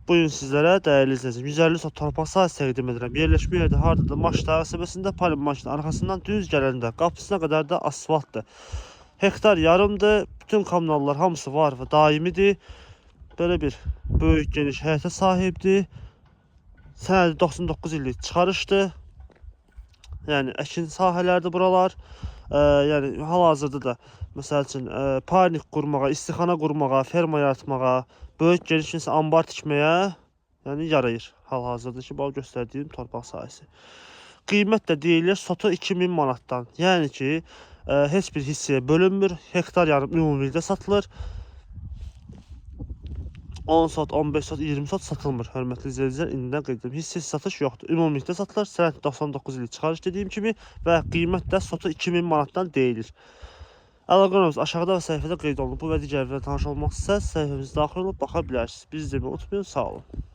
Bugün sizlərə dəyərli izləyicim 150 sot torpaq sahəsi təqdim edirəm. Yerləşmə yerdə hardadır? Maçda qəsəbəsində Palim maçının arxasından düz gələndə qapısına qədər də asfaltdır. Hektar yarımdır. Bütün kommunallar hamısı var və daimidir. Belə bir böyük geniş həyətə sahibdir. Sənədi 99 illik çıxarışdır. Yəni əkin sahələrdir buralar. Yəni hal-hazırda da məsəl üçün parnik qurmağa, istixana qurmağa, ferma yaratmağa, böyük geniş ambar tikməyə yəni yarayır. Hal-hazırda ki, bu göstərdiyim torpaq sahəsi. Qiymət də deyilir sotu 2000 manatdan. Yəni ki, heç bir hissəyə bölünmür. Hektar yarım ümumilikdə satılır. 10 sot, 15 sot, 20 sot satılmır. Hörmətli izləyicilər, indidən qeyd edirəm. Hissəsi satış yoxdur. Ümumilikdə satılır. Sənəd 99 illik çıxarış dediyim kimi və qiymət də sotu 2000 manatdan deyilir. Əlaqələrimiz aşağıda və səhifədə qeyd olunub. Bu və digər videoda tanış olmaq istəsəniz səhifəmizə daxil olub baxa bilərsiniz. Bizi izləməyi unutmayın. Sağ olun.